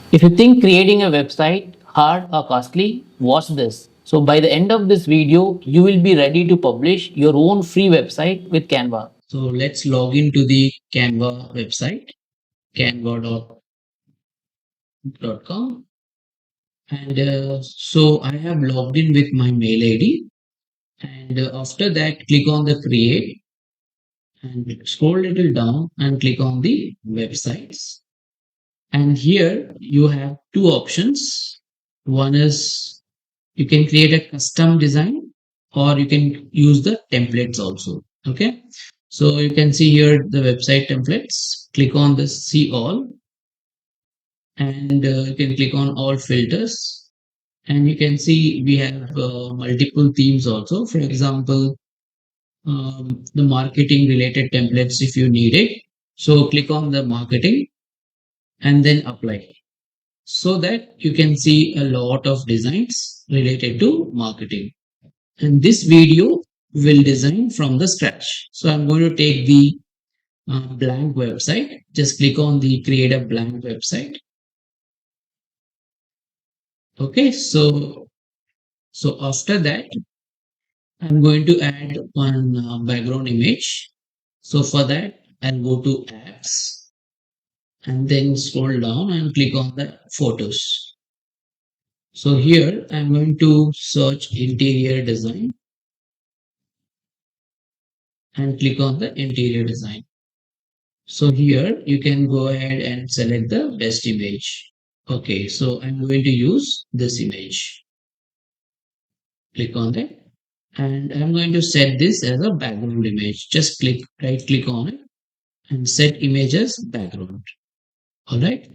If you think creating a website hard or costly, watch this. So by the end of this video, you will be ready to publish your own free website with Canva. So let's log into the Canva website, canva.com. And so I have logged in with my mail ID. And after that, click on the create and scroll a little down and click on the websites. And here you have two options. One is you can create a custom design or you can use the templates also. Okay. So you can see here the website templates. Click on this see all and you can click on all filters and you can see we have multiple themes also. For example, the marketing related templates if you need it. So click on the marketing and then apply so that you can see a lot of designs related to marketing. And this video will design from the scratch. So I'm going to take the blank website. Just click on the create a blank website. Okay, so after that, I'm going to add one background image. So for that, I'll go to apps and then scroll down and click on the photos. So here I'm going to search interior design and click on the interior design. So here you can go ahead and select the best image. Okay, so I'm going to use this image. Click on that and I'm going to set this as a background image. Just right click on it and set image as background. All right.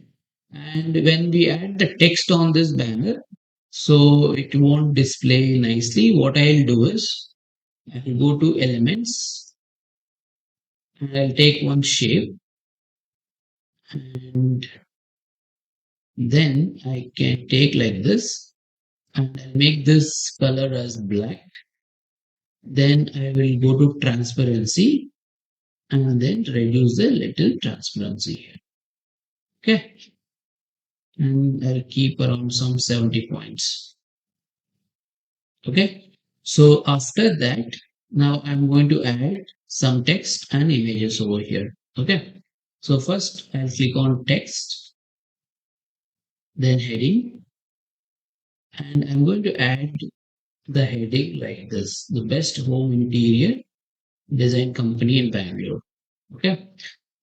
And when we add the text on this banner, so it won't display nicely. What I'll do is I'll go to elements and I'll take one shape and then I can take like this and I'll make this color as black. Then I will go to transparency and then reduce the little transparency here. Okay. And I'll keep around some 70 points. Okay. So after that, now I'm going to add some text and images over here. Okay. So first I'll click on text, then heading, and I'm going to add the heading like this, the best home interior design company in Bangalore. Okay.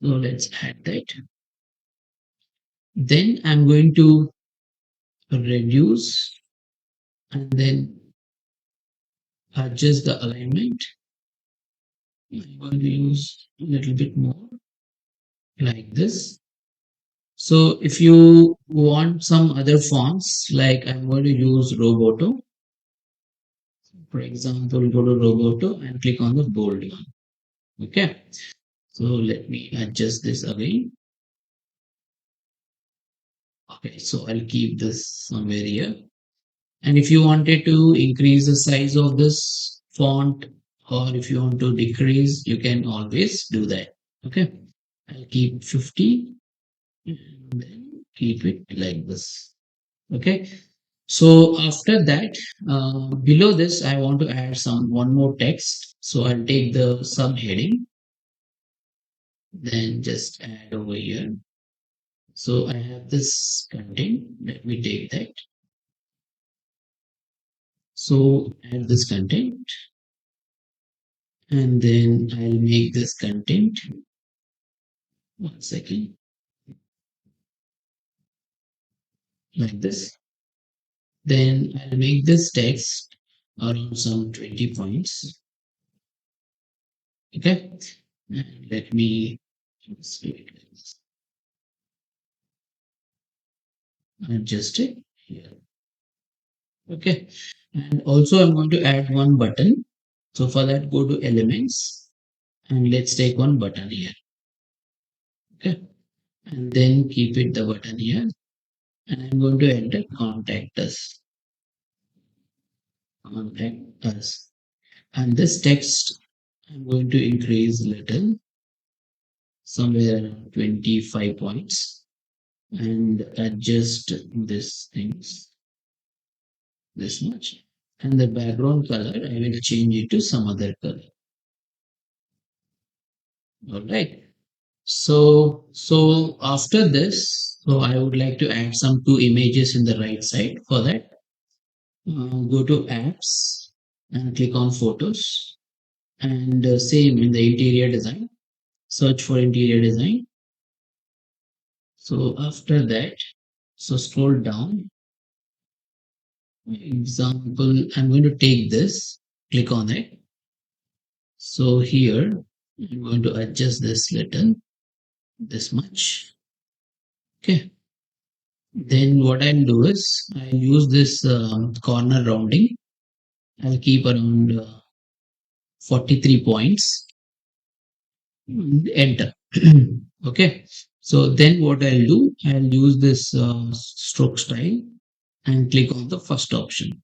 So let's add that. Then I'm going to reduce and then adjust the alignment. I'm going to use a little bit more like this. So if you want some other fonts, like I'm going to use Roboto. For example, go to Roboto and click on the bold one. Okay. So let me adjust this again. Okay, so I'll keep this somewhere here. And if you wanted to increase the size of this font or if you want to decrease, you can always do that. Okay. I'll keep 50 and then keep it like this. Okay. So after that, below this, I want to add one more text. So I'll take the subheading, then just add over here. So I have this content. Let me take that. So add this content and then I'll make this content. 1 second. Like this. Then I'll make this text around some 20 points. Okay. And let me just do it like this. Adjust it here. Okay. And also I'm going to add one button. So for that, go to elements and let's take one button here. Okay. And then keep it the button here. And I'm going to enter contact us. Contact us. And this text, I'm going to increase little, somewhere around 25 points. and adjust this things this much. And the background color, I will change it to some other color. All right. So after this, so I would like to add some two images in the right side. For that, go to apps and click on photos, and same in the interior design, search for interior design. So after that, so scroll down. Example, I'm going to take this, click on it. So here, I'm going to adjust this little, this much. Okay. Then what I'll do is I'll use this corner rounding. I'll keep around 43 points. Enter. Okay. So then what I'll do, I'll use this stroke style and click on the first option.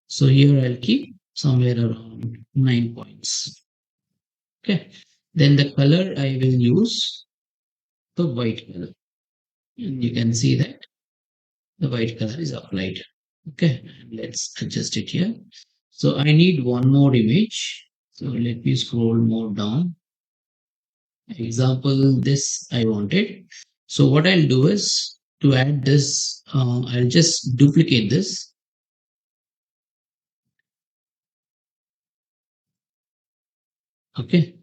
So here I'll keep somewhere around 9 points. Okay. Then the color I will use the white color. And you can see that the white color is applied. Okay. Let's adjust it here. So I need one more image. So let me scroll more down. Example, this I wanted. So what I'll do is to add this, I'll just duplicate this. Okay.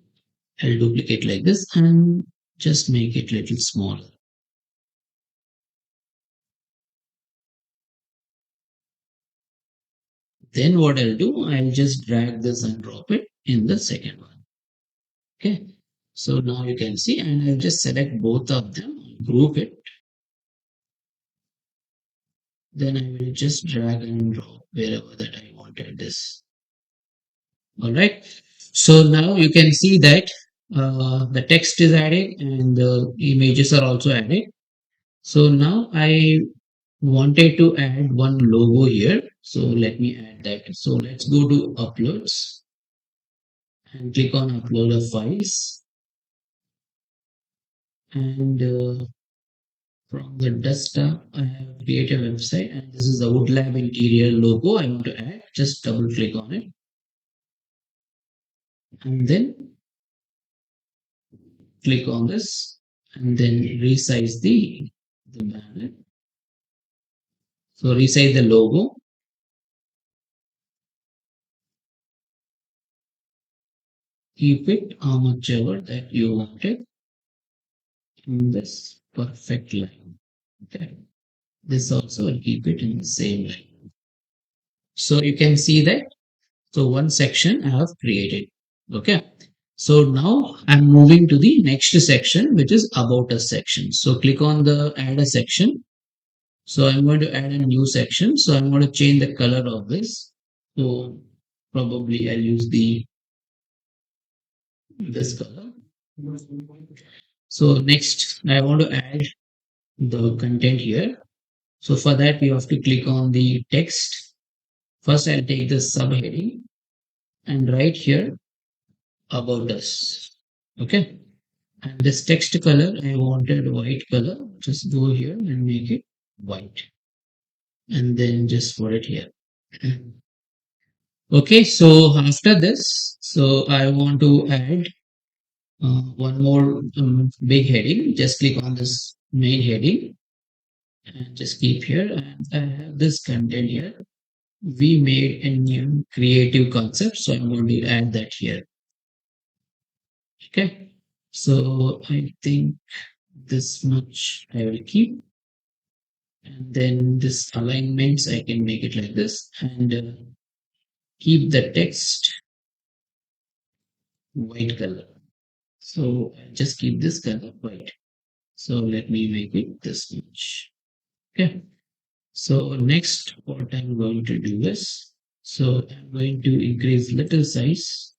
I'll duplicate like this and just make it little smaller. Then what I'll do, I'll just drag this and drop it in the second one. Okay. So now you can see, and I'll just select both of them, group it. Then I will just drag and drop wherever that I wanted this. All right. So now you can see that the text is added and the images are also added. So now I wanted to add one logo here. So let me add that. So let's go to uploads and click on upload of files. And from the desktop, I have created a website and this is the Woodlab interior logo I want to add. Just double click on it. And then click on this and then resize the banner. So resize the logo, keep it how much ever that you wanted in this perfect line. Okay. This also will keep it in the same line. So you can see that. So one section I have created. Okay. So now I'm moving to the next section, which is about a section. So click on the add a section. So I'm going to add a new section. So I'm going to change the color of this. So probably I'll use the this color. So next I want to add the content here. So for that we have to click on the text. First I'll take the subheading and write here about us. Okay. And this text color I wanted white color. Just go here and make it white. And then just put it here. Okay, so after this, so I want to add one more big heading. Just click on this main heading and just keep here. And I have this content here. We made a new creative concept, so I'm going to add that here. Okay, so I think this much I will keep, and then this alignments I can make it like this and keep the text white color. So I'll just keep this color white. So let me make it this much. Okay. So next, what I'm going to do is, so I'm going to increase little size.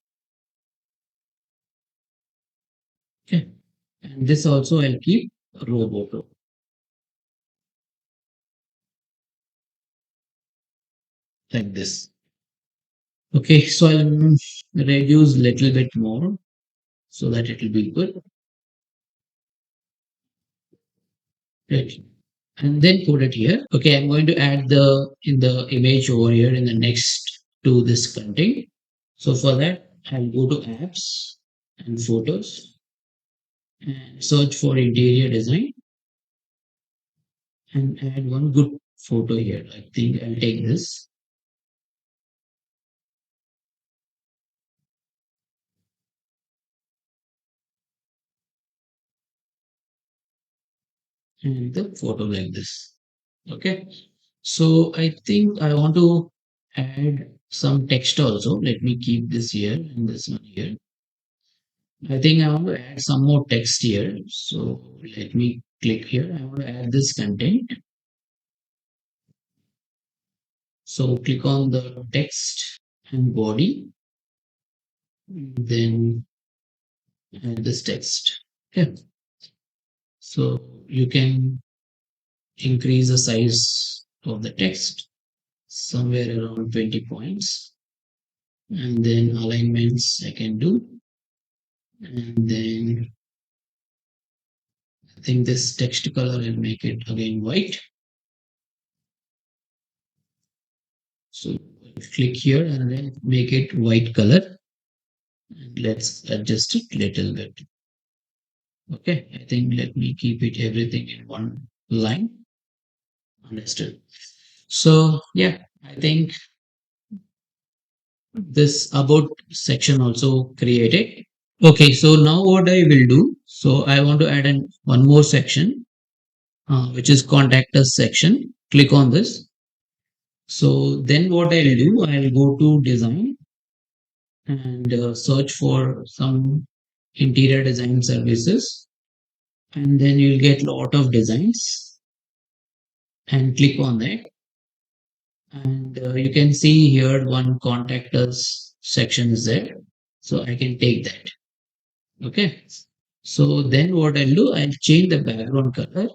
Okay. And this also I'll keep roboto like this. Okay. So I'll reduce little bit more so that it will be good. Right. And then put it here. Okay, I'm going to add the in the image over here in the next to this content. So for that, I'll go to apps and photos and search for interior design and add one good photo here. I think I'll take this and the photo like this. Okay. So I think I want to add some text also. Let me keep this here and this one here. I think I want to add some more text here. So let me click here. I want to add this content. So click on the text and body, then add this text. Okay. So you can increase the size of the text somewhere around 20 points. And then alignments I can do. And then I think this text color will make it again white. So click here and then make it white color. And let's adjust it little bit. Okay, I think let me keep it everything in one line. Understood. So yeah, I think this about section also created. Okay, so now what I will do, so I want to add one more section, which is contact us section. Click on this. So then what I'll do, I'll go to design and search for some interior design services, and then you'll get lot of designs and click on that. And you can see here one contact us section is there. So I can take that. Okay. So then what I'll do, I'll change the background color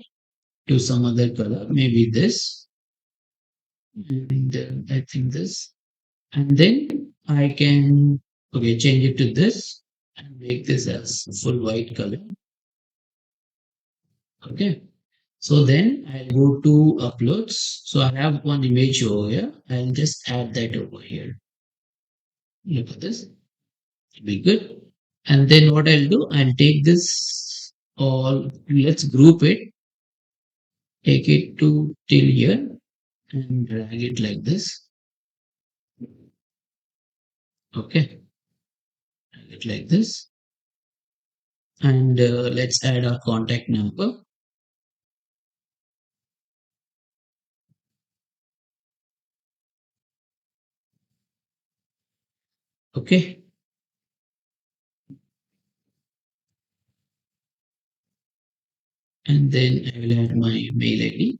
to some other color, maybe this. And I think this. And then I can, okay, change it to this and make this as full white color. Okay. So then I'll go to uploads. So I have one image over here. I'll just add that over here. Look at this. Be good. And then what I'll do, I'll take this all, let's group it, take it to till here and drag it like this. Okay, drag it like this. And let's add our contact number. Okay, and then I will add my mail ID.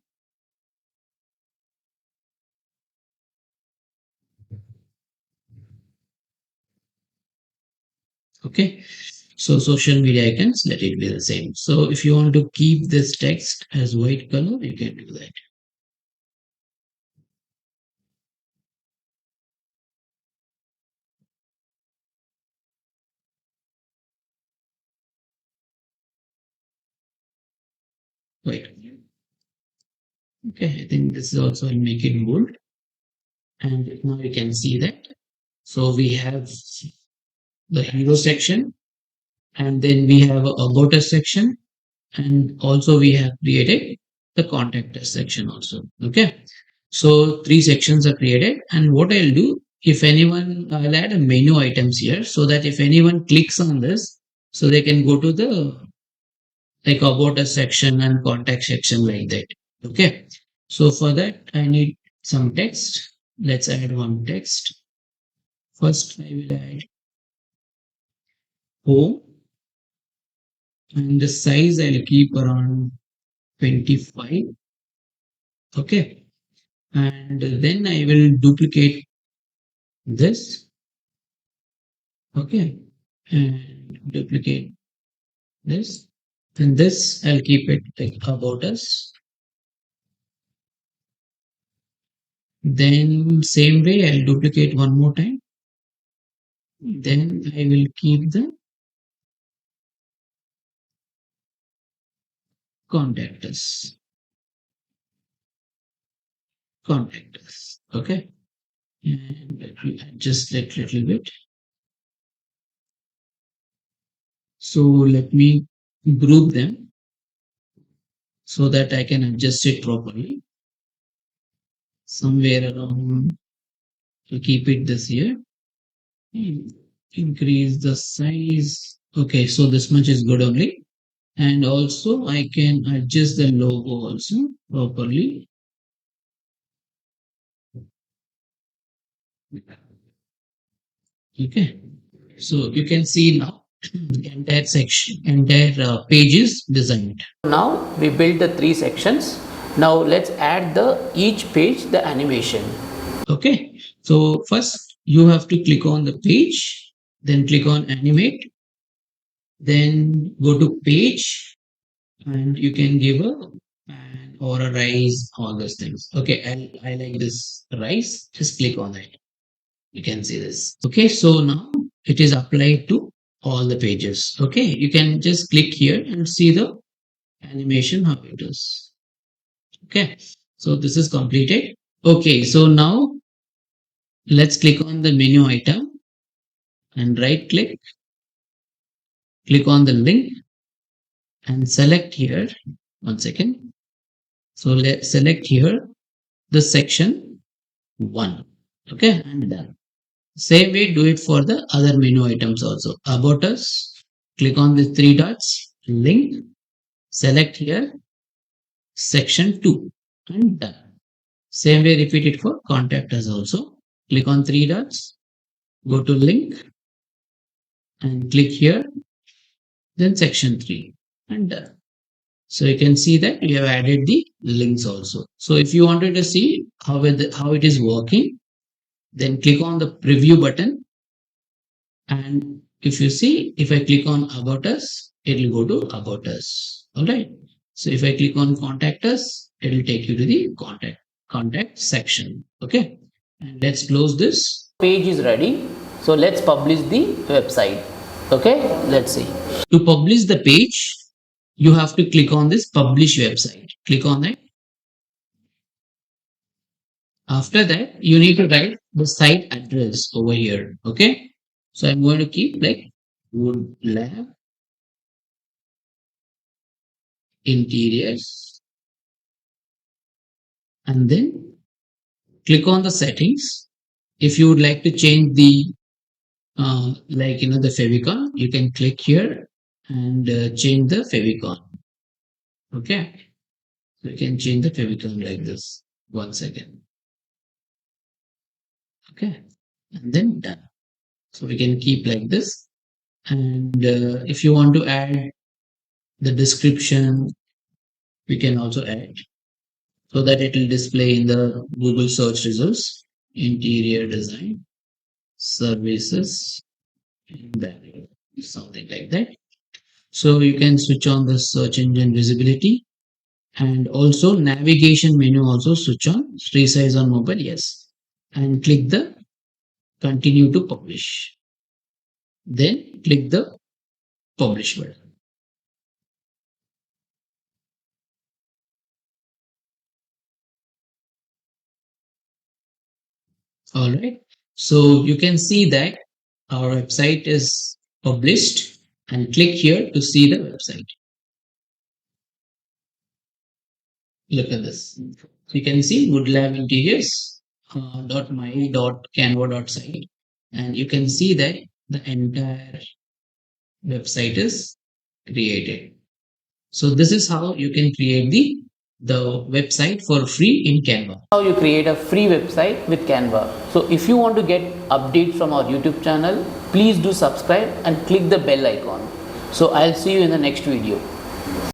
Okay, so social media icons, let it be the same. So if you want to keep this text as white color, you can do that. Wait. Okay, I think this is also, I'll make it bold. And now you can see that. So we have the hero section, and then we have a about us section, and also we have created the contact us section also. Okay, so three sections are created, and what I'll do, if anyone, I'll add a menu items here so that if anyone clicks on this, so they can go to the like about us section and contact section like that. Okay, so for that I need some text. Let's add one text. First I will add home, and the size I'll keep around 25. Okay, and then I will duplicate this. Okay, and duplicate this, and this I'll keep it like about us. Then same way I'll duplicate one more time. Then I will keep the contact us. contact us. Okay. And let me adjust that little bit. So let me group them so that I can adjust it properly. Somewhere around, to keep it this here. Increase the size. Okay, so this much is good only. And also I can adjust the logo also properly. Okay, so you can see now the entire section, entire page is designed. Now we built the 3 sections. Now let's add the each page the animation. Okay, so first you have to click on the page, then click on animate, then go to page, and you can give a pan or a rise, all those things. Okay, I like this rise. Just click on it. You can see this. Okay, so now it is applied to all the pages. Okay, you can just click here and see the animation how it is. Okay, so this is completed. Okay, so now let's click on the menu item and right click, click on the link and select here. One second. So let's select here the section 1. Okay, and done. Same way, do it for the other menu items also. About us, click on the 3 dots, link, select here, section 2, and done. Same way, repeat it for contact us also. Click on 3 dots, go to link, and click here, then section 3, and done. So you can see that we have added the links also. So if you wanted to see how it is working, then click on the preview button, and if you see, if I click on about us, it will go to about us. All right. So if I click on contact us, it will take you to the contact section. Okay. And let's close this. Page is ready. So let's publish the website. Okay. Let's see. To publish the page, you have to click on this publish website. Click on it. After that, you need to write the site address over here. Okay. So I'm going to keep like wood lab interiors, and then click on the settings. If you would like to change the the favicon, you can click here and change the favicon. Okay, so you can change the favicon like this. 1 second. Okay, and then done. So we can keep like this. And if you want to add the description, we can also add so that it will display in the Google search results. Interior design services in Bangalore, something like that. So you can switch on the search engine visibility, and also navigation menu also switch on, resize on mobile, yes, and click the continue to publish, then click the publish button. All right, so you can see that our website is published, and click here to see the website. Look at this. So you can see woodlab interiors .my.canva.site, and you can see that the entire website is created. So this is how you can create the website for free in Canva. How you create a free website with Canva. So if you want to get updates from our YouTube channel, please do subscribe and click the bell icon. So I'll see you in the next video.